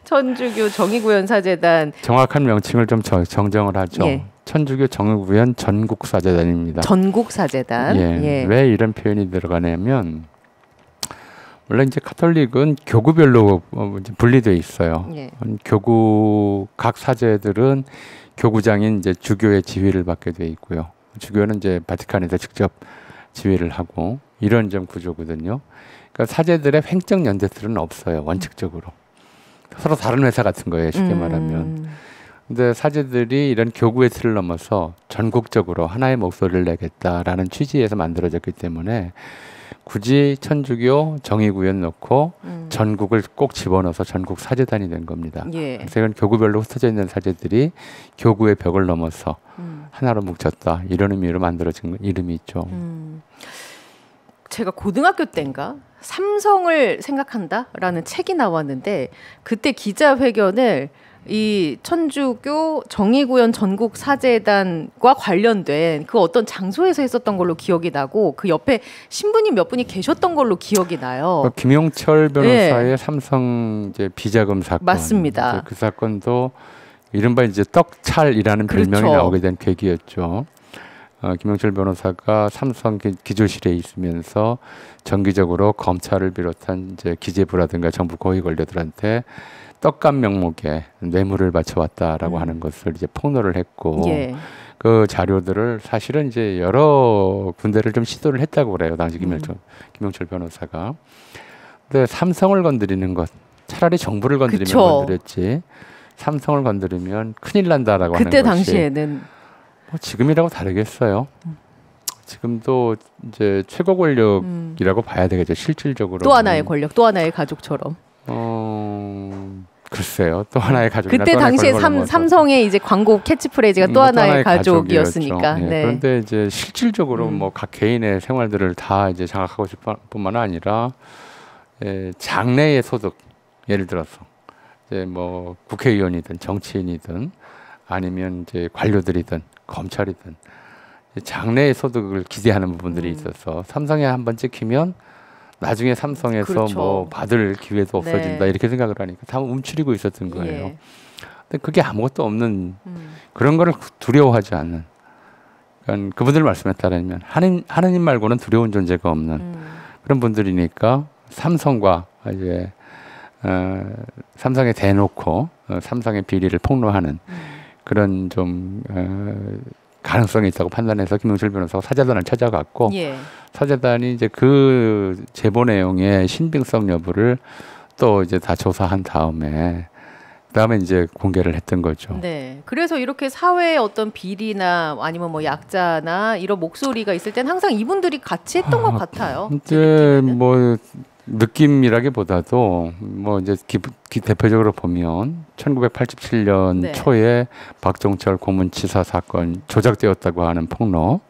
천주교 정의구현 사재단. 정확한 명칭을 좀 정정을 하죠. 예. 천주교 정의구현 전국사재단입니다. 전국사재단. 예. 예. 왜 이런 표현이 들어가냐면 원래 이제 카톨릭은 교구별로 분리되어 있어요. 예. 교구 각 사제들은 교구장인 이제 주교의 지휘를 받게 돼 있고요. 주교는 이제 바티칸에서 직접 지휘를 하고 이런 좀 구조거든요. 그러니까 사제들의 횡적 연대들은 없어요. 원칙적으로 서로 다른 회사 같은 거예요. 쉽게 말하면. 근데 사제들이 이런 교구의 틀을 넘어서 전국적으로 하나의 목소리를 내겠다라는 취지에서 만들어졌기 때문에 굳이 천주교 정의구현 넣고 전국을 꼭 집어넣어서 전국 사제단이 된 겁니다. 예. 그래서 이건 교구별로 흩어져 있는 사제들이 교구의 벽을 넘어서 하나로 뭉쳤다. 이런 의미로 만들어진 이름이 있죠. 제가 고등학교 때인가 삼성을 생각한다라는 책이 나왔는데 그때 기자회견을 이 천주교 정의구현 전국사재단과 관련된 그 어떤 장소에서 했었던 걸로 기억이 나고 그 옆에 신부님 몇 분이 계셨던 걸로 기억이 나요. 김용철 변호사의 네. 삼성 이제 비자금 사건. 맞습니다. 그 사건도 이른바 이제 떡찰이라는 그렇죠. 별명이 나오게 된 계기였죠. 김용철 변호사가 삼성 기조실에 있으면서 정기적으로 검찰을 비롯한 이제 기재부라든가 정부 고위 권력들한테 떡값 명목에 뇌물을 바쳐왔다라고 하는 것을 이제 폭로를 했고 예. 그 자료들을 사실은 이제 여러 군데를 좀 시도를 했다고 그래요. 당시 김용철 변호사가. 근데 삼성을 건드리는 것 차라리 정부를 건드리면 그쵸. 건드렸지 삼성을 건드리면 큰일 난다라고 하는 것이 그때 당시에는 뭐 지금이라고 다르겠어요. 지금도 이제 최고 권력이라고 봐야 되겠죠. 실질적으로 또 하나의 권력, 또 하나의 가족처럼. 글쎄요. 또 하나의 가족이나 그때 당시에 삼성의 이제 광고 캐치프레이즈가 또 하나의 가족이었으니까. 예, 네. 그런데 이제 실질적으로 뭐 각 개인의 생활들을 다 이제 장악하고 싶을 뿐만 아니라 장래의 소득, 예를 들어서 이제 뭐 국회의원이든 정치인이든 아니면 이제 관료들이든 검찰이든 장래의 소득을 기대하는 부분들이 있어서 삼성에 한번 찍히면 나중에 삼성에서 그렇죠. 뭐 받을 기회도 없어진다 네. 이렇게 생각을 하니까 다 움츠리고 있었던 거예요. 예. 근데 그게 아무것도 없는 그런 거를 두려워하지 않는 그러니까 그분들 말씀에 따르면 하느님 말고는 두려운 존재가 없는 그런 분들이니까 삼성과 이제 삼성에 대놓고 삼성의 비리를 폭로하는 그런 좀 가능성이 있다고 판단해서 김용철 변호사가 사재단을 찾아갔고 예. 사재단이 이제 그 제보 내용의 신빙성 여부를 또 이제 다 조사한 그다음에 이제 공개를 했던 거죠. 네. 그래서 이렇게 사회의 어떤 비리나 아니면 뭐 약자나 이런 목소리가 있을 땐 항상 이분들이 같이 했던 것 같아요. 이제 뭐 느낌이라기보다도 뭐 이제 대표적으로 보면 1987년 네. 초에 박종철 고문치사 사건 조작되었다고 하는 폭로,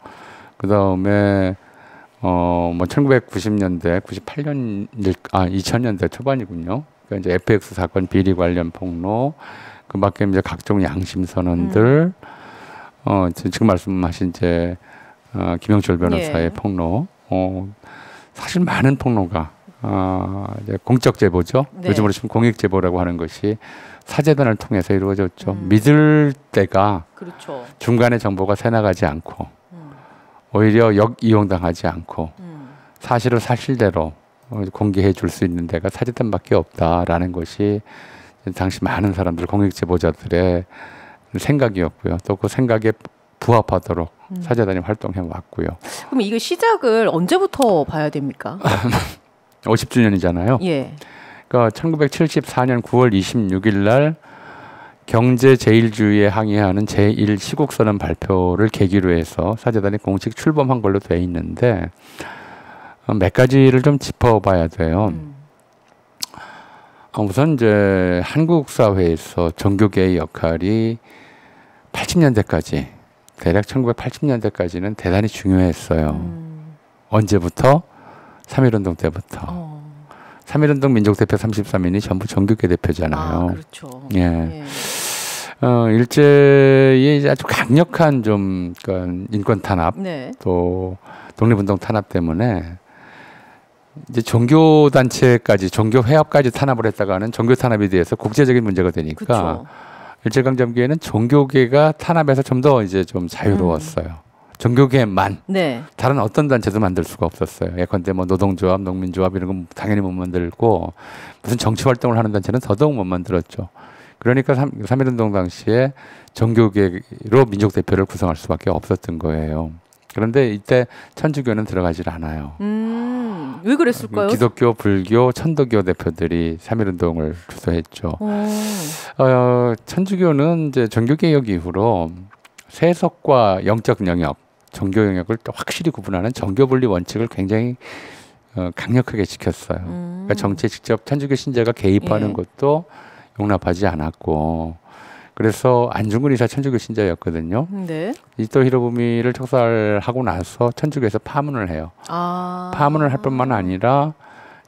그 다음에 뭐 1990년대, 2000년대 초반이군요. 그러니까 이제 FX 사건 비리 관련 폭로, 그 밖에 이제 각종 양심 선언들, 지금 말씀하신 이제 김용철 변호사의 예. 폭로, 사실 많은 폭로가 이제 공적 제보죠. 네. 요즘으로 치면 공익 제보라고 하는 것이 사재단을 통해서 이루어졌죠. 믿을 때가 그렇죠. 중간에 정보가 새나가지 않고 오히려 역이용당하지 않고 사실을 사실대로 공개해 줄 수 있는 데가 사재단밖에 없다라는 것이 당시 많은 사람들 공익 제보자들의 생각이었고요. 또 그 생각에 부합하도록 사재단이 활동해 왔고요. 그럼 이거 시작을 언제부터 봐야 됩니까? 50주년이잖아요. 예. 그러니까 1974년 9월 26일 날 경제 제일주의에 항의하는 제1시국선언 발표를 계기로 해서 사재단이 공식 출범한 걸로 돼 있는데 몇 가지를 좀 짚어봐야 돼요. 우선 이제 한국 사회에서 종교계의 역할이 80년대까지 대략 1980년대까지는 대단히 중요했어요. 언제부터? 3.1운동 때부터. 3.1운동 민족대표 33인이 전부 종교계 대표잖아요. 그렇죠. 예. 일제의 아주 강력한 좀 그러니까 인권 탄압, 네. 또 독립운동 탄압 때문에 이제 종교 단체까지 종교 회합까지 탄압을 했다가는 종교 탄압에 대해서 국제적인 문제가 되니까 그쵸. 일제강점기에는 종교계가 탄압에서 좀 더 이제 좀 자유로웠어요. 종교계만 네. 다른 어떤 단체도 만들 수가 없었어요. 예컨대 뭐 노동조합, 농민조합 이런 건 당연히 못 만들고 무슨 정치 활동을 하는 단체는 더더욱 못 만들었죠. 그러니까 3.1운동 당시에 종교계로 민족 대표를 구성할 수밖에 없었던 거예요. 그런데 이때 천주교는 들어가질 않아요. 왜 그랬을까요? 기독교, 불교, 천도교 대표들이 3.1운동을 주도했죠. 천주교는 이제 종교개혁 이후로 세속과 영적 영역, 종교 영역을 또 확실히 구분하는 정교분리 원칙을 굉장히 강력하게 지켰어요. 그러니까 정치에 직접 천주교 신자가 개입하는 예. 것도 용납하지 않았고, 그래서 안중근 의사 천주교 신자였거든요. 네. 이토 히로부미를 척살하고 나서 천주교에서 파문을 해요. 파문을 할 뿐만 아니라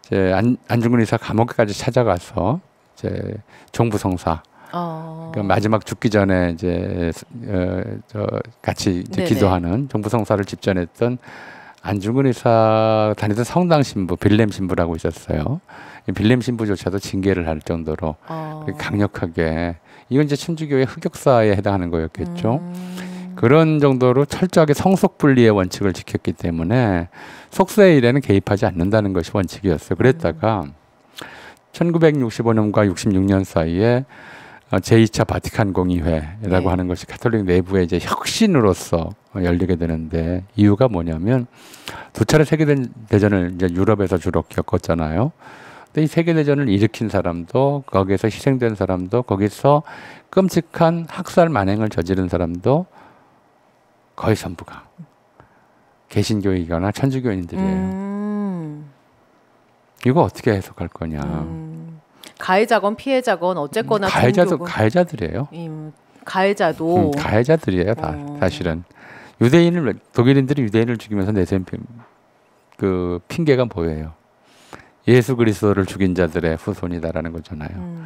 이제 안중근 의사 감옥까지 찾아가서 이제 종부성사. 그러니까 마지막 죽기 전에 이제 같이 이제 기도하는 종부성사를 집전했던 안중근 의사 다니던 성당 신부 빌렘 신부라고 있었어요. 빌렘 신부조차도 징계를 할 정도로 강력하게, 이건 이제 천주교의 흑역사에 해당하는 거였겠죠. 그런 정도로 철저하게 성속 분리의 원칙을 지켰기 때문에 속세의 일에는 개입하지 않는다는 것이 원칙이었어요. 그랬다가 1965년과 66년 사이에 제2차 바티칸 공의회라고 하는 것이 가톨릭 내부의 이제 혁신으로서 열리게 되는데, 이유가 뭐냐면 두 차례 세계대전을 이제 유럽에서 주로 겪었잖아요. 근데 이 세계대전을 일으킨 사람도, 거기에서 희생된 사람도, 거기서 끔찍한 학살 만행을 저지른 사람도 거의 전부가 개신교이거나 천주교인들이에요. 이거 어떻게 해석할 거냐. 가해자건 피해자건 어쨌거나 가해자들이에요. 가해자도 가해자들이에요, 다. 사실은 독일인들이 유대인을 죽이면서 내세운 그 핑계가 뭐예요? 예수 그리스도를 죽인 자들의 후손이다라는 거잖아요.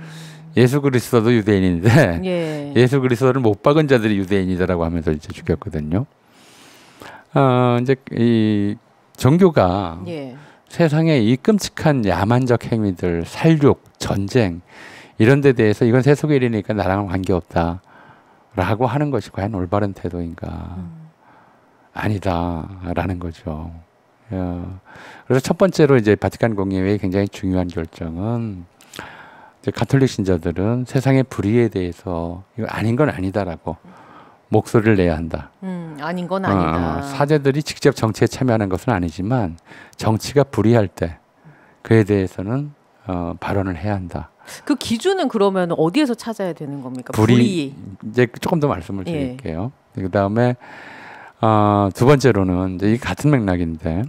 예수 그리스도도 유대인인데 예수 그리스도를 못 박은 자들이 유대인이다라고 하면서 이제 죽였거든요. 이제 이 종교가 세상에 이 끔찍한 야만적 행위들, 살육, 전쟁 이런 데 대해서 이건 세속의 일이니까 나랑은 관계없다라고 하는 것이 과연 올바른 태도인가? 아니다라는 거죠. 그래서 첫 번째로 이제 바티칸 공의회의 굉장히 중요한 결정은 이제 가톨릭 신자들은 세상의 불의에 대해서 이거 아닌 건 아니다라고 목소리를 내야 한다. 아닌 건 아니다. 사제들이 직접 정치에 참여하는 것은 아니지만 정치가 불의할 때 그에 대해서는 발언을 해야 한다. 그 기준은 그러면 어디에서 찾아야 되는 겁니까? 불의. 이제 조금 더 말씀을 드릴게요. 그 다음에 두 번째로는 이제 이 같은 맥락인데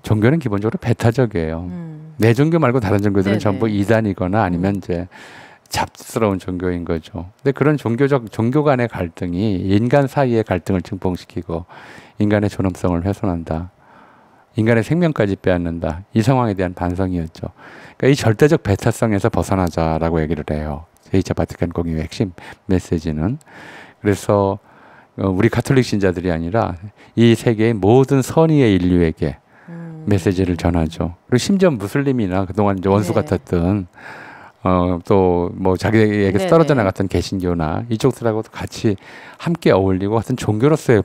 종교는 기본적으로 배타적이에요. 내 종교 말고 다른 종교들은 전부 이단이거나 아니면 이제 잡스러운 종교인 거죠. 근데 그런 종교 간의 갈등이 인간 사이의 갈등을 증폭시키고 인간의 존엄성을 훼손한다. 인간의 생명까지 빼앗는다. 이 상황에 대한 반성이었죠. 그러니까 이 절대적 배타성에서 벗어나자라고 얘기를 해요. 제2차 바티칸 공의회 핵심 메시지는. 그래서 우리 가톨릭 신자들이 아니라 이 세계의 모든 선의의 인류에게 메시지를 전하죠. 그리고 심지어 무슬림이나 그동안 이제 원수 같았던 또 뭐 자기에게서 떨어져 나갔던 개신교나 이쪽들하고도 같이 함께 어울리고 같은 종교로서의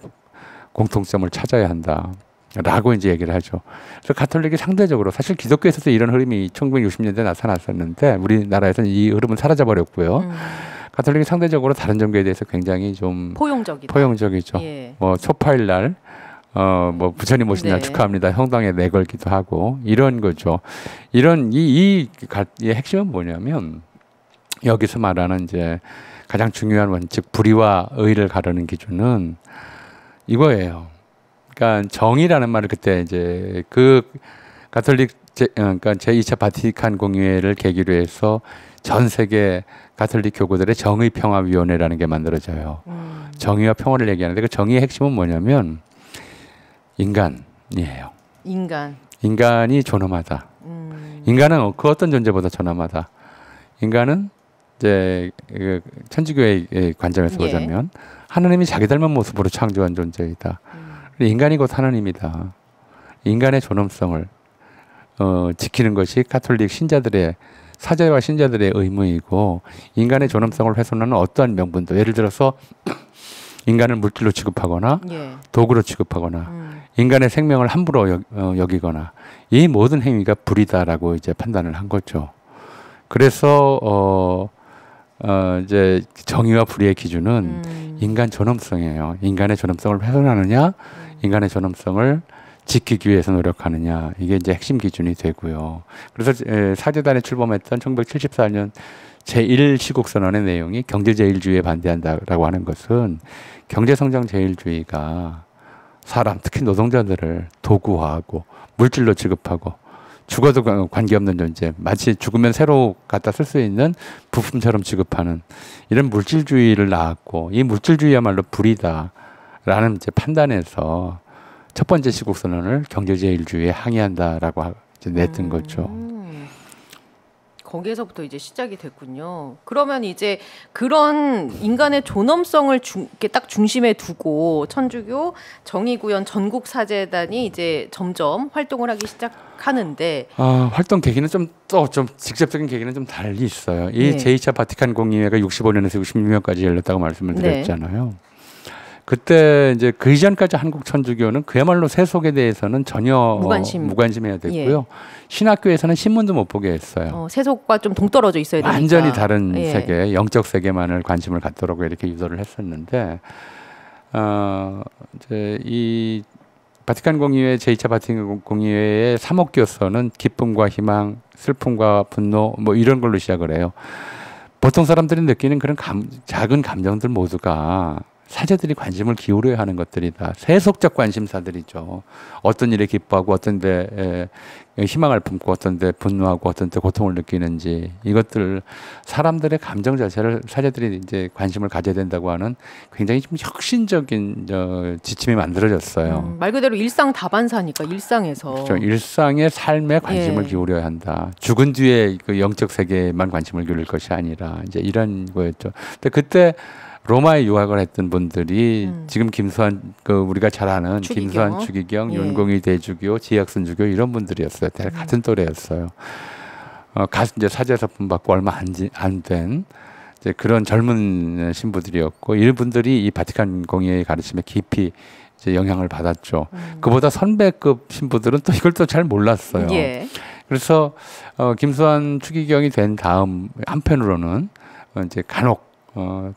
공통점을 찾아야 한다라고 이제 얘기를 하죠. 그래서 가톨릭이 상대적으로 사실 기독교에서도 이런 흐름이 1960년대에 나타났었는데 우리나라에서는 이 흐름은 사라져 버렸고요. 가톨릭이 상대적으로 다른 종교에 대해서 굉장히 좀 포용적이죠. 뭐 초파일 날 뭐 부처님 오신 날 축하합니다. 성당에 내걸기도 하고 이런 거죠. 이런 이 핵심은 뭐냐면 여기서 말하는 이제 가장 중요한 원칙 불의와 의를 가르는 기준은 이거예요. 그러니까 정의라는 말을 그때 이제 그 가톨릭 그러니까 제2차 바티칸 공의회를 계기로 해서 전 세계 가톨릭 교구들의 정의평화위원회라는 게 만들어져요. 정의와 평화를 얘기하는데 그 정의의 핵심은 뭐냐면 인간이에요. 인간이 존엄하다. 인간은 그 어떤 존재보다 존엄하다. 인간은 이제 천주교의 관점에서 보자면 하나님이 자기 닮은 모습으로 창조한 존재이다. 인간이 곧 하나님이다. 인간의 존엄성을 지키는 것이 가톨릭 신자들의 사제와 신자들의 의무이고 인간의 존엄성을 훼손하는 어떠한 명분도 예를 들어서 인간을 물질로 취급하거나 예. 도구로 취급하거나 인간의 생명을 함부로 여기거나 이 모든 행위가 불이다라고 이제 판단을 한 거죠. 그래서 이제 정의와 불의의 기준은 인간 존엄성이에요. 인간의 존엄성을 훼손하느냐, 인간의 존엄성을 지키기 위해서 노력하느냐, 이게 이제 핵심 기준이 되고요. 그래서 사제단에 출범했던 1974년 제1시국선언의 내용이 경제제일주의에 반대한다라고 하는 것은 경제성장제일주의가 사람, 특히 노동자들을 도구화하고 물질로 취급하고 죽어도 관계없는 존재, 마치 죽으면 새로 갖다 쓸 수 있는 부품처럼 취급하는 이런 물질주의를 낳았고 이 물질주의야말로 불이다라는 이제 판단에서 첫 번째 시국선언을 경제제일주의에 항의한다라고 이제 냈던 거죠. 거기에서부터 이제 시작이 됐군요. 그러면 이제 그런 인간의 존엄성을 이렇게 딱 중심에 두고 천주교 정의구현 전국 사제단이 이제 점점 활동을 하기 시작하는데 활동 계기는 좀 직접적인 계기는 좀 달리 있어요. 이 제2차 바티칸 공의회가 65년에서 66년까지 열렸다고 말씀을 드렸잖아요. 그때 이제 그 이전까지 한국 천주교는 그야말로 세속에 대해서는 전혀 무관심해야 됐고요. 신학교에서는 신문도 못 보게 했어요. 세속과 좀 동떨어져 있어야 되니까. 완전히 다른 세계, 영적 세계만을 관심을 갖도록 이렇게 유도를 했었는데 이제 이 바티칸 공의회 제2차 바티칸 공의회의 사목교서는 기쁨과 희망, 슬픔과 분노 뭐 이런 걸로 시작을 해요. 보통 사람들이 느끼는 그런 작은 감정들 모두가 사제들이 관심을 기울여야 하는 것들이다. 세속적 관심사들이죠. 어떤 일에 기뻐하고 어떤 데 희망을 품고 어떤 데 분노하고 어떤 데 고통을 느끼는지 이것들 사람들의 감정 자체를 사제들이 이제 관심을 가져야 된다고 하는 굉장히 좀 혁신적인 지침이 만들어졌어요. 말 그대로 일상 다반사니까 일상에서. 그렇죠. 일상의 삶에 관심을 기울여야 한다. 죽은 뒤에 그 영적 세계에만 관심을 기울일 것이 아니라 이제 이런 거였죠. 근데 그때 로마에 유학을 했던 분들이 지금 김수환 우리가 잘 아는 김수환 추기경, 윤공희 대주교, 지학순 주교 이런 분들이었어요. 대략 같은 또래였어요. 이제 사제서품 받고 얼마 안 된 이제 그런 젊은 신부들이었고 이런 분들이 이 바티칸 공의회의 가르침에 깊이 이제 영향을 받았죠. 그보다 선배급 신부들은 또 이걸 또 잘 몰랐어요. 그래서 김수환 추기경이 된 다음 한편으로는 이제 간혹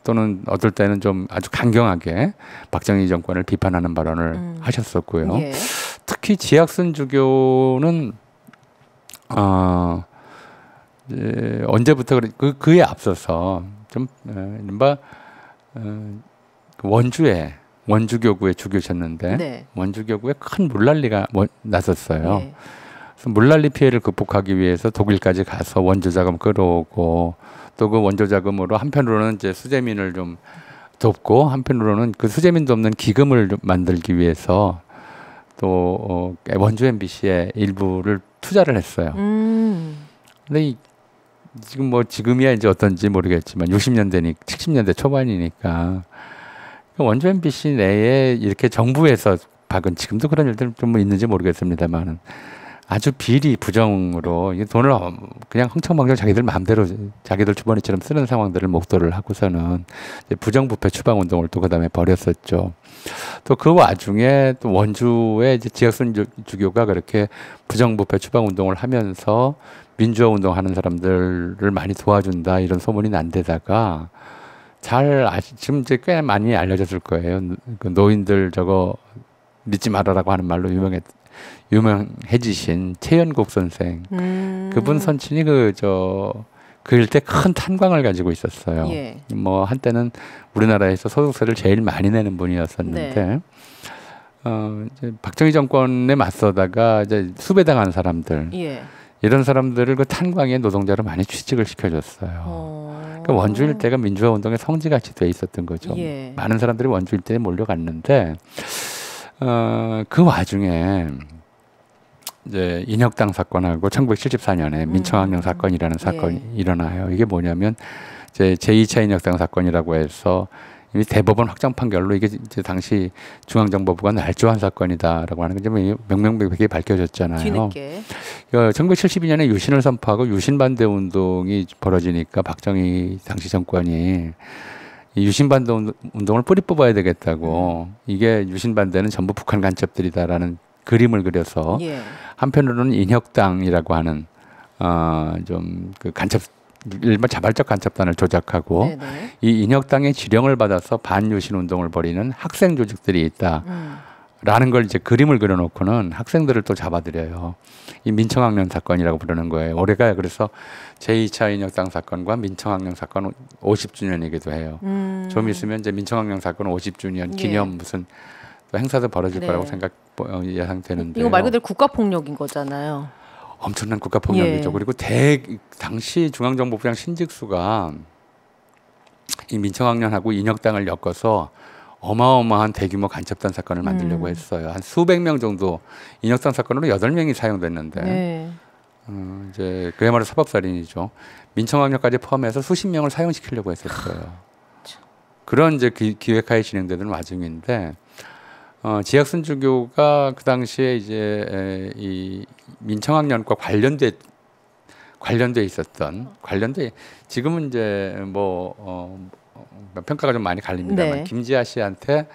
또는 어떨 때는 좀 아주 강경하게 박정희 정권을 비판하는 발언을 하셨었고요. 특히 지학순 주교는 언제부터 그에 앞서서 좀 이른바 원주교구의 주교셨는데 원주교구에 큰 물난리가 났었어요. 그래서 물난리 피해를 극복하기 위해서 독일까지 가서 원조 자금 끌어오고 또 그 원조 자금으로 한편으로는 이제 수재민을 좀 돕고 한편으로는 그 수재민도 없는 기금을 좀 만들기 위해서 또 원주 MBC의 일부를 투자를 했어요. 근데 지금 지금이야 이제 어떤지 모르겠지만 60년대니 70년대 초반이니까 원주 MBC 내에 이렇게 정부에서 박은 지금도 그런 일들 좀 있는지 모르겠습니다만은. 아주 비리 부정으로 돈을 그냥 흥청망청 자기들 마음대로 자기들 주머니처럼 쓰는 상황들을 목도를 하고서는 부정부패 추방 운동을 또 그다음에 벌였었죠. 또 그 와중에 또 원주의 이제 지학순 주교가 그렇게 부정부패 추방 운동을 하면서 민주화 운동하는 사람들을 많이 도와준다 이런 소문이 난 데다가 지금 이제 꽤 많이 알려졌을 거예요. 그 노인들 저거 믿지 말아라고 하는 말로 유명해지신 최연국 선생 그분 선친이 그 일대 큰 탄광을 가지고 있었어요. 한때는 우리나라에서 소득세를 제일 많이 내는 분이었었는데 이제 박정희 정권에 맞서다가 이제 수배당한 사람들 이런 사람들을 그 탄광의 노동자로 많이 취직을 시켜줬어요. 그러니까 원주 일대가 민주화 운동의 성지같이 돼 있었던 거죠. 많은 사람들이 원주 일대에 몰려갔는데 그 와중에 이제 인혁당 사건하고 1974년에 민청학령 사건이라는 사건이 일어나요. 이게 뭐냐면 이제 제2차 인혁당 사건이라고 해서 이 대법원 확정 판결로 이게 이제 당시 중앙정보부가 날조한 사건이다라고 하는 게 명명백백히 밝혀졌잖아요. 뒤늦게. 1972년에 유신을 선포하고 유신 반대 운동이 벌어지니까 박정희 당시 정권이 이 유신 반대 운동을 뿌리 뽑아야 되겠다고 이게 유신 반대는 전부 북한 간첩들이다라는 그림을 그려서 예. 한편으로는 인혁당이라고 하는 좀 그 간첩 일반 자발적 간첩단을 조작하고 네네. 이 인혁당의 지령을 받아서 반유신 운동을 벌이는 학생 조직들이 있다라는 걸 이제 그림을 그려놓고는 학생들을 또 잡아들여요. 이 민청학년 사건이라고 부르는 거예요. 올해가 그래서 제2차 인혁당 사건과 민청학년 사건 50주년이기도 해요. 좀 있으면 이제 민청학년 사건 50주년 기념 예. 무슨 또 행사도 벌어질 네. 거라고 예상되는데 이거 말 그대로 국가폭력인 거잖아요. 엄청난 국가폭력이죠. 예. 그리고 당시 중앙정보부장 신직수가 이 민청학년하고 인혁당을 엮어서 어마어마한 대규모 간첩단 사건을 만들려고 했어요. 한 수백 명 정도 인혁당 사건으로 8명이 사용됐는데 네. 이제 그야말로 사법살인이죠. 민청학년까지 포함해서 수십 명을 사용시키려고 했었어요. 그런 이제 기획하에 진행되는 와중인데 지학순주교가 그 당시에 이제 이 민청학년과 관련돼 있었던 지금은 이제 평가가 좀 많이 갈립니다만 네. 김지아 씨한테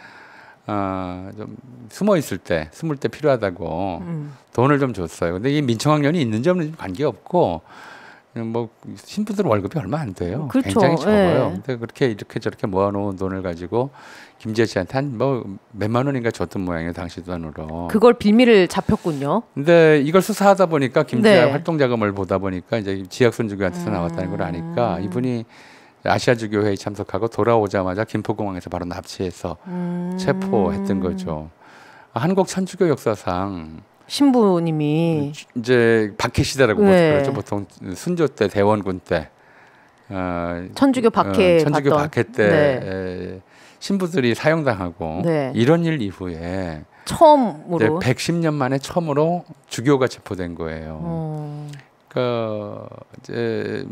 좀 숨을 때 필요하다고 돈을 좀 줬어요. 근데 이 민청학년이 있는지 없는지 관계 없고 뭐 신부들 월급이 얼마 안 돼요. 그렇죠. 굉장히 적어요. 네. 근데 그렇게 이렇게 저렇게 모아놓은 돈을 가지고 김지아 씨한테 한 몇만 원인가 줬던 모양이에요. 당시 돈으로. 그걸 빌미를 잡혔군요. 근데 이걸 수사하다 보니까 김지아 네. 활동 자금을 보다 보니까 이제 지학순주교한테서 나왔다는 걸 아니까 이분이 아시아주교 회의 참석하고 돌아오자마자 김포공항에서 바로 납치해서 체포했던 거죠. 한국 천주교 역사상 신부님이 이제 박해 시대라고 네. 그러죠. 보통 순조 때 대원군 때 천주교 박해 천주교 받던. 박해 때 신부들이 사형당하고 네. 이런 일 이후에 처음으로 110년 만에 처음으로 주교가 체포된 거예요. 그러니까 이제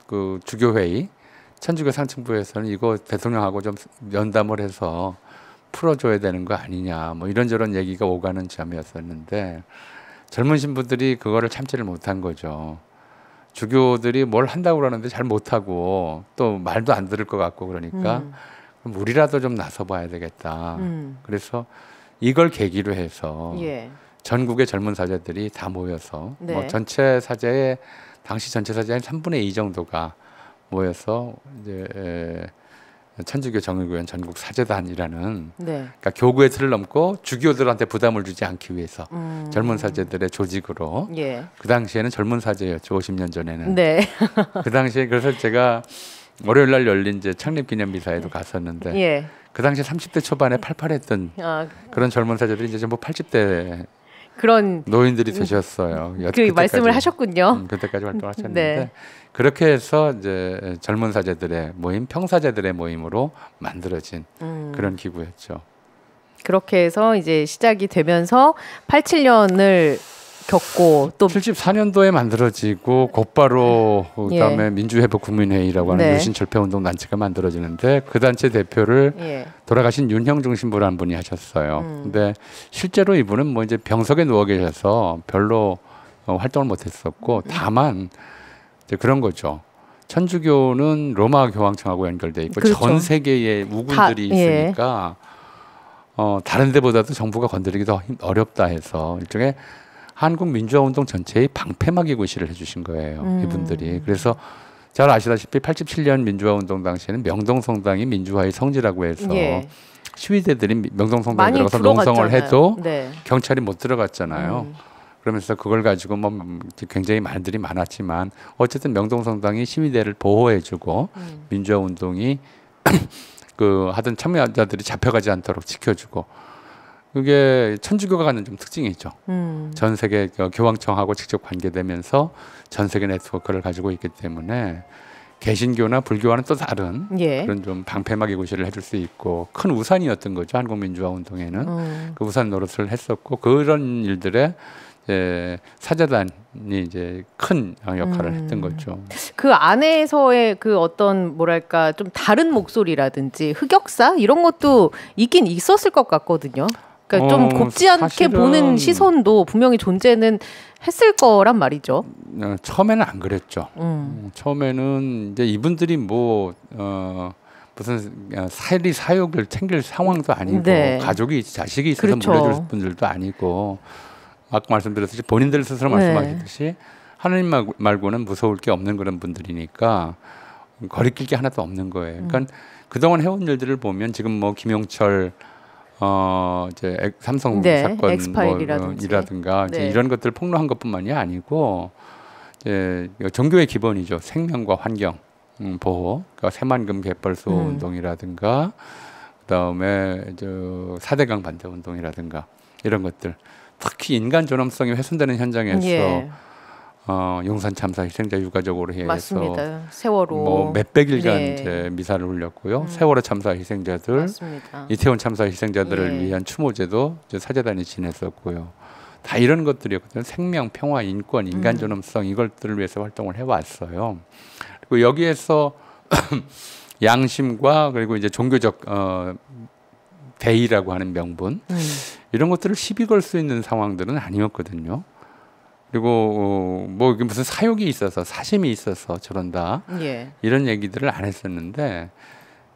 그 주교 회의 천주교 상층부에서는 이거 대통령하고 좀 면담을 해서 풀어줘야 되는 거 아니냐 뭐 이런저런 얘기가 오가는 점이었었는데 젊은 신부들이 그거를 참지를 못한 거죠. 주교들이 뭘 한다고 그러는데 잘 못하고 또 말도 안 들을 것 같고 그러니까 그럼 우리라도 좀 나서봐야 되겠다. 그래서 이걸 계기로 해서 예. 전국의 젊은 사제들이 다 모여서 네. 당시 전체 사제의 3분의 2 정도가 모여서 이제 천주교 정의구현 전국 사제단이라는 네. 그러니까 교구의 틀을 넘고 주교들한테 부담을 주지 않기 위해서 젊은 사제들의 조직으로 예. 그 당시에는 젊은 사제였죠. 50년 전에는. 네. 그 당시에 그래서 제가 월요일 날 열린 이제 창립기념비사에도 갔었는데 예. 그 당시에 30대 초반에 팔팔했던 그런 젊은 사제들이 이제 전부 80대 그런 노인들이 되셨어요. 그 말씀을 하셨군요. 그때까지 활동하셨는데 네. 그렇게 해서 이제 젊은 사제들의 모임, 평사제들의 모임으로 만들어진 그런 기구였죠. 그렇게 해서 이제 시작이 되면서 87년을 겪고 또 74년도에 만들어지고 곧바로 그다음에 민주회복 국민회의라고 하는 네. 유신 철폐운동 단체가 만들어지는데 그 단체 대표를 예. 돌아가신 윤형중 신부라는 분이 하셨어요. 근데 실제로 이분은 뭐 이제 병석에 누워 계셔서 별로 활동을 못했었고 다만 이제 그런 거죠. 천주교는 로마 교황청하고 연결돼 있고 그렇죠. 전 세계에 우군들이 있으니까 다른 데보다도 정부가 건드리기도 어렵다 해서 일종의 한국 민주화운동 전체의 방패막이 구실을 해주신 거예요. 이분들이. 그래서 잘 아시다시피 87년 민주화운동 당시에는 명동성당이 민주화의 성지라고 해서 예. 시위대들이 명동성당에 많이 들어가서 농성을 들어갔잖아요. 해도 네. 경찰이 못 들어갔잖아요. 그러면서 그걸 가지고 뭐 굉장히 말들이 많았지만 어쨌든 명동성당이 시위대를 보호해주고 민주화운동이 그 하던 참여자들이 잡혀가지 않도록 지켜주고 그게 천주교가 갖는 좀 특징이죠. 전 세계 교황청하고 직접 관계되면서 전 세계 네트워크를 가지고 있기 때문에 개신교나 불교와는 또 다른 예. 그런 좀 방패막이 구실을 해줄 수 있고 큰 우산이었던 거죠. 한국민주화 운동에는 그 우산 노릇을 했었고 그런 일들에 사제단이 이제 큰 역할을 했던 거죠. 그 안에서의 그 어떤 뭐랄까 좀 다른 목소리라든지 흑역사 이런 것도 있긴 있었을 것 같거든요. 그러니까 좀 곱지 않게 보는 시선도 분명히 존재는 했을 거란 말이죠. 처음에는 안 그랬죠. 처음에는 이제 이분들이 뭐 무슨 사리 사욕을 챙길 상황도 아니고 네. 가족이 자식이 있어서 그렇죠. 물려줄 분들도 아니고 아까 말씀드렸듯이 본인들 스스로 말씀하셨듯이 하나님 말고는 무서울 게 없는 그런 분들이니까 거리낄 게 하나도 없는 거예요. 그러니까 그동안 해온 일들을 보면 지금 뭐 김용철 이제 삼성 네, 사건 엑스파일이라든가 이제 이런 것들 폭로한 것뿐만이 아니고 이제 종교의 기본이죠. 생명과 환경 보호, 그러니까 새만금 갯벌수 운동이라든가 그다음에 사대강 반대 운동이라든가 이런 것들 특히 인간 존엄성이 훼손되는 현장에서 용산 참사 희생자 유가족으로 해서 맞습니다. 세월호 뭐 몇백일간 이제 미사를 올렸고요. 세월호 참사 희생자들, 맞습니다. 이태원 참사 희생자들을 위한 추모제도 사제단이 지냈었고요. 다 이런 것들이었거든요. 생명, 평화, 인권, 인간 존엄성 이것들을 위해서 활동을 해왔어요. 그리고 여기에서 양심과 그리고 이제 종교적 대의라고 하는 명분 이런 것들을 시비 걸 수 있는 상황들은 아니었거든요. 그리고 뭐 이게 무슨 사욕이 있어서 사심이 있어서 저런다 이런 얘기들을 안 했었는데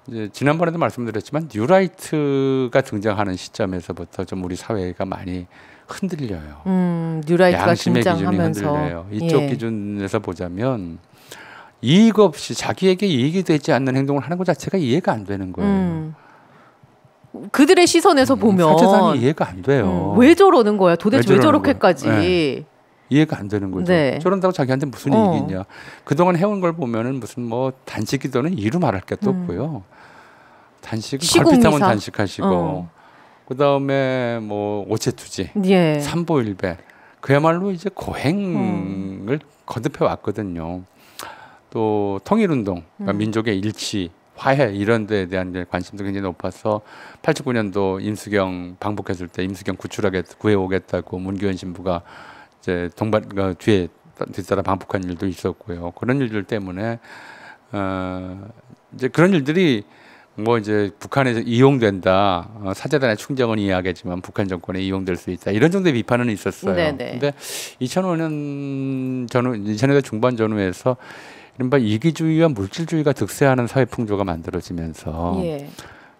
이제 지난번에도 말씀드렸지만 뉴라이트가 등장하는 시점에서부터 좀 우리 사회가 많이 흔들려요. 뉴라이트가 양심의 기준이 등장하면서 흔들려요. 이쪽 기준에서 보자면 이익 없이 자기에게 이익이 되지 않는 행동을 하는 것 자체가 이해가 안 되는 거예요. 그들의 시선에서 보면 사제단이 이해가 안 돼요. 왜 저러는 거야? 도대체 왜 저렇게까지? 네. 이해가 안 되는 거죠. 저런다고 자기한테 무슨 이익이 있냐. 그동안 해온 걸 보면은 무슨 뭐 단식 기도는 이루 말할 게 또 없고요. 단식은 걸핏하면 단식하시고 그다음에 뭐 오체투지, 삼보일배 그야말로 이제 고행을 거듭해 왔거든요. 또 통일운동, 그러니까 민족의 일치, 화해 이런 데에 대한 관심도 굉장히 높아서 89년도 임수경 방북했을 때 임수경 구해오겠다고 문규현 신부가 이제 뒤에 뒤따라 방북한 일도 있었고요. 그런 일들 때문에 이제 그런 일들이 뭐 이제 북한에서 이용된다. 사제단의 충정은 이해하겠지만 북한 정권에 이용될 수 있다. 이런 정도의 비판은 있었어요. 근데 2005년 중반 전후에서 이른바 이기주의와 물질주의가 득세하는 사회 풍조가 만들어지면서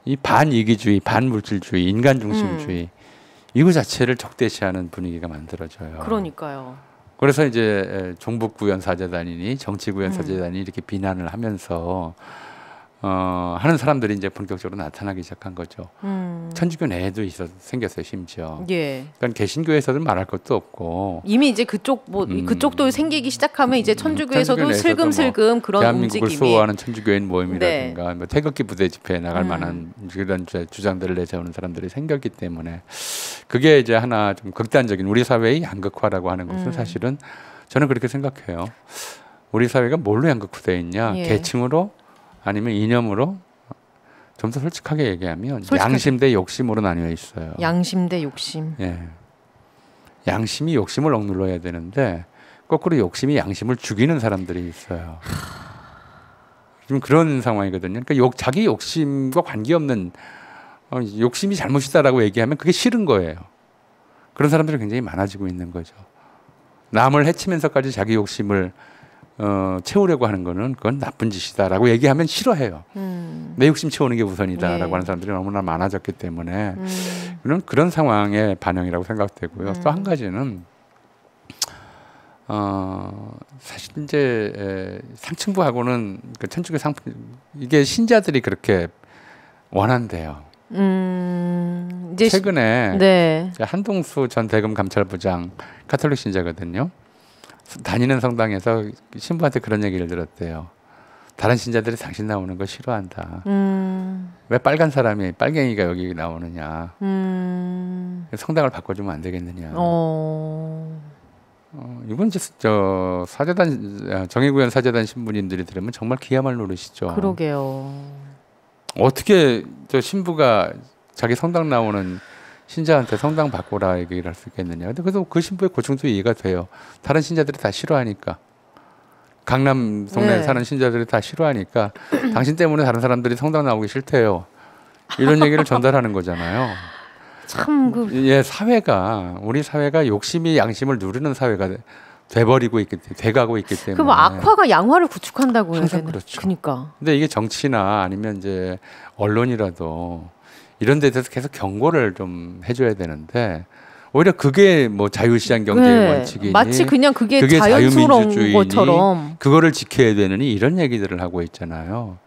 이 반이기주의, 반물질주의, 인간중심주의 이거 자체를 적대시하는 분위기가 만들어져요. 그러니까요. 그래서 이제 종북구현 사제단이니 정치구현 사제단이 이렇게 비난을 하면서 하는 사람들이 이제 본격적으로 나타나기 시작한 거죠. 천주교 내에도 생겼어요, 심지어. 그러니까 개신교에서도 말할 것도 없고. 이미 이제 그쪽도 생기기 시작하면 이제 천주교에서도 슬금슬금 그런 대한민국을 움직임이. 수호하는 천주교인 모임이라든가 뭐 태극기 부대 집회에 나갈 만한 그런 주장들을 내세우는 사람들이 생겼기 때문에 그게 이제 하나 좀 극단적인 우리 사회의 양극화라고 하는 것은 사실은 저는 그렇게 생각해요. 우리 사회가 뭘로 양극화되어 있냐? 계층으로 아니면 이념으로 좀 더 솔직하게 얘기하면 양심 대 욕심으로 나뉘어 있어요. 양심 대 욕심. 양심이 욕심을 억눌러야 되는데 거꾸로 욕심이 양심을 죽이는 사람들이 있어요. 좀 그런 상황이거든요. 그러니까 자기 욕심과 관계없는 욕심이 잘못이다라고 얘기하면 그게 싫은 거예요. 그런 사람들이 굉장히 많아지고 있는 거죠. 남을 해치면서까지 자기 욕심을 채우려고 하는 거는 그건 나쁜 짓이다라고 얘기하면 싫어해요. 내 욕심 채우는 게 우선이다라고 하는 사람들이 너무나 많아졌기 때문에 그런 상황의 반영이라고 생각되고요. 또 한 가지는 사실 이제 상층부하고는 그 천주교 이게 신자들이 그렇게 원한대요. 이제 최근에 한동수 전 대검 감찰부장 가톨릭 신자거든요. 다니는 성당에서 신부한테 그런 얘기를 들었대요. 다른 신자들이 당신 나오는 거 싫어한다. 왜 빨간 사람이 빨갱이가 여기 나오느냐. 성당을 바꿔주면 안 되겠느냐. 이건 저 사제단 정의구현 사제단 신부님들이 들으면 정말 기야말 노릇이죠. 그러게요. 어떻게 저 신부가 자기 성당 나오는 신자한테 성당 바꾸라 얘기를 할 수 있겠느냐. 근데 그래도 그 신부의 고충도 이해가 돼요. 다른 신자들이 다 싫어하니까. 강남 동네에 네. 사는 신자들이 다 싫어하니까 당신 때문에 다른 사람들이 성당 나오기 싫대요. 이런 얘기를 전달하는 거잖아요. 참 예, 사회가 우리 사회가 욕심이 양심을 누르는 사회가 돼버리고 돼가고 있기 때문에. 그럼 악화가 양화를 구축한다고 해야 항상 되나? 그렇죠. 그러니까. 근데 이게 정치나 아니면 이제 언론이라도 이런 데 대해서 계속 경고를 좀 해줘야 되는데 오히려 그게 뭐 자유시장 경제의 네. 원칙이니 마치 그냥 그게 그게 자연스러운 자유민주주의니 것처럼. 그거를 지켜야 되느니 이런 얘기들을 하고 있잖아요.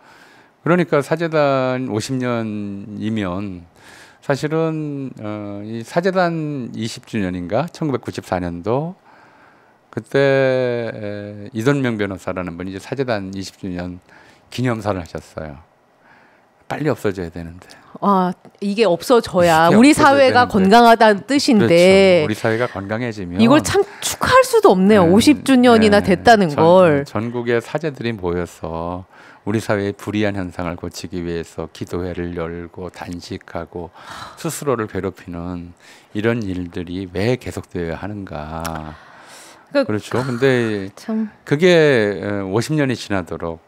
그러니까 사제단 50년이면 사실은 이 사제단 20주년인가 1994년도 그때 이돈명 변호사라는 분이 이제 사제단 20주년 기념사를 하셨어요. 빨리 없어져야 되는데. 아, 이게 없어져야 이게 우리 없어져야 사회가 되는데. 건강하다는 뜻인데 그렇죠. 우리 사회가 건강해지면 이걸 참 축하할 수도 없네요. 네, 50주년이나 네. 됐다는 걸. 전국의 사제들이 모여서 우리 사회의 불이한 현상을 고치기 위해서 기도회를 열고 단식하고 스스로를 괴롭히는 이런 일들이 왜 계속되어야 하는가. 그렇죠. 근데 참 그게 50년이 지나도록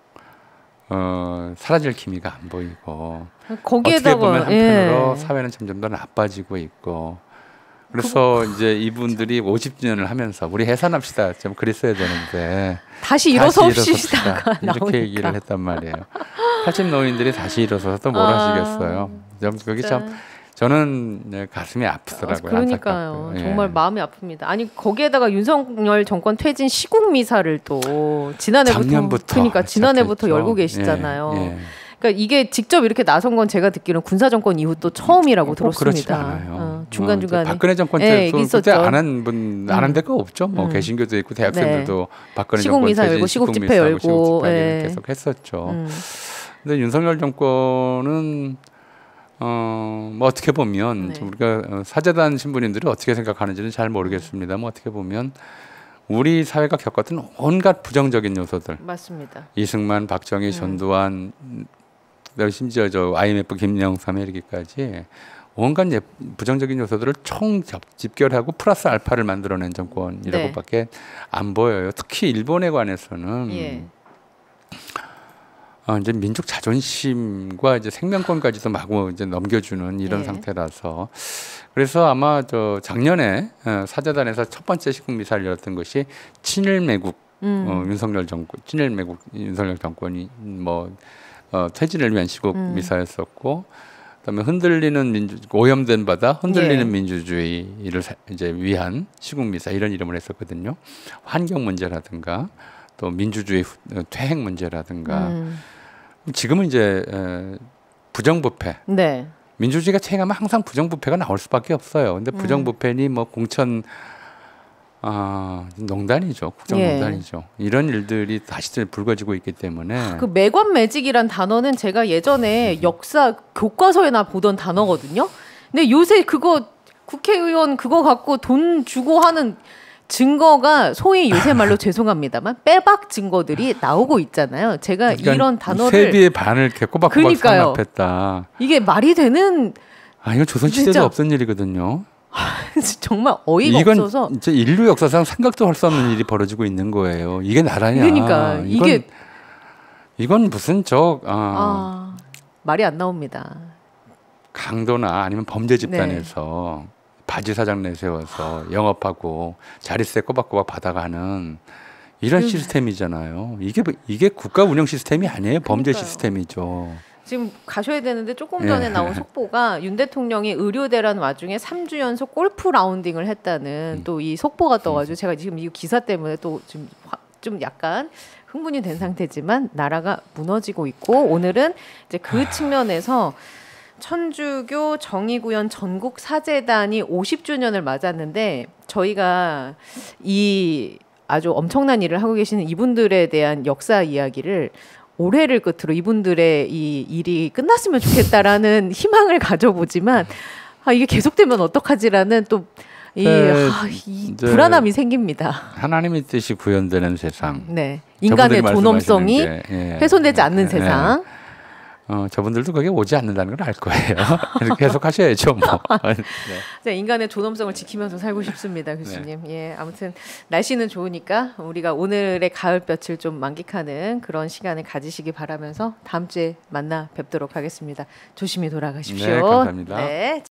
사라질 기미가 안 보이고 거기에다가 어떻게 보면 한편으로 예. 사회는 점점 더 나빠지고 있고 그래서 이제 이분들이 50주년을 하면서 우리 해산합시다 좀 그랬어야 되는데 다시 일어섭시다가 이렇게 나오니까. 얘기를 했단 말이에요. 80 노인들이 다시 일어서서 또 뭘 하시겠어요. 좀 그게 참 저는 가슴이 아프더라고요. 그러니까요. 안타깝고요. 예. 정말 마음이 아픕니다. 아니 거기에다가 윤석열 정권 퇴진 시국 미사를 또 지난해부터 그러니까 지난해부터 시작했죠. 열고 계시잖아요. 예, 예. 그러니까 이게 직접 이렇게 나선 건 제가 듣기로는 군사 정권 이후 또 처음이라고 그렇지 들었습니다. 않아요. 중간 중간에 박근혜 정권 예, 때도 있었죠. 그때 안 한 데가 없죠. 뭐 개신교도 있고 대학생들도 박근혜 시국 정권 미사 퇴진, 열고 시국 집회 미사하고 열고, 시국 집회 예. 계속 했었죠. 근데 윤석열 정권은 뭐 어떻게 보면 네. 우리가 사제단 신부님들이 어떻게 생각하는지는 잘 모르겠습니다만 어떻게 보면 우리 사회가 겪었던 온갖 부정적인 요소들 맞습니다. 이승만, 박정희, 전두환 심지어 저 IMF 김영삼에 이르기까지 온갖 부정적인 요소들을 총 집결하고 플러스 알파를 만들어낸 정권이라고밖에 안 보여요. 특히 일본에 관해서는 예. 이제 민족 자존심과 이제 생명권까지도 마구 이제 넘겨주는 이런 예. 상태라서 그래서 아마 저 작년에 사제단에서 첫 번째 시국 미사를 열었던 것이 친일 매국 윤석열 정권, 친일 매국 윤석열 정권이 뭐 퇴진을 위한 시국 미사였었고, 그다음에 흔들리는 오염된 바다, 흔들리는 예. 민주주의를 이제 위한 시국 미사 이런 이름을 했었거든요. 환경 문제라든가 또 민주주의 퇴행 문제라든가. 지금은 이제 부정부패. 네. 민주주의가 퇴행하면 항상 부정부패가 나올 수밖에 없어요. 근데 부정부패니 뭐 공천 농단이죠. 국정농단이죠. 이런 일들이 다시 불거지고 있기 때문에 그 매관매직이란 단어는 제가 예전에 역사 교과서에나 보던 단어거든요. 근데 요새 그거 국회의원 그거 갖고 돈 주고 하는 증거가 소위 요새 말로 죄송합니다만 빼박 증거들이 나오고 있잖아요. 제가 그러니까 이런 단어를 세비의 반을 이렇게 꼬박꼬박 그러니까요. 상납했다. 이게 말이 되는 이거 조선시대도 진짜. 없던 일이거든요. 정말 어이가 이건 없어서 이제 인류 역사상 생각도 할 수 없는 일이 벌어지고 있는 거예요. 이게 나라냐? 그러니까 이건 무슨 말이 안 나옵니다. 강도나 아니면 범죄 집단에서 바지 사장 내세워서 영업하고 자릿세 꼬박꼬박 받아가는 이런 시스템이잖아요. 이게 국가 운영 시스템이 아니에요. 범죄 그러니까요. 시스템이죠. 지금 가셔야 되는데 조금 전에 나온 속보가 윤 대통령이 의료대란 와중에 3주 연속 골프 라운딩을 했다는 또 이 속보가 떠가지고 제가 지금 이 기사 때문에 또 좀 약간 흥분이 된 상태지만 나라가 무너지고 있고 오늘은 이제 그 측면에서 천주교 정의구현 전국 사제단이 50주년을 맞았는데 저희가 이 아주 엄청난 일을 하고 계시는 이분들에 대한 역사 이야기를 올해를 끝으로 이분들의 이 일이 끝났으면 좋겠다라는 희망을 가져보지만 이게 계속되면 어떡하지라는 또 이 불안함이 생깁니다. 하나님의 뜻이 구현되는 세상. 네, 인간의 존엄성이 훼손되지 않는 세상. 저분들도 그게 오지 않는다는 걸 알 거예요. 그래서 계속 하셔야죠, 뭐. 네. 인간의 존엄성을 지키면서 살고 싶습니다, 교수님. 예, 아무튼 날씨는 좋으니까 우리가 오늘의 가을볕을 좀 만끽하는 그런 시간을 가지시기 바라면서 다음 주에 만나 뵙도록 하겠습니다. 조심히 돌아가십시오. 네, 감사합니다. 네.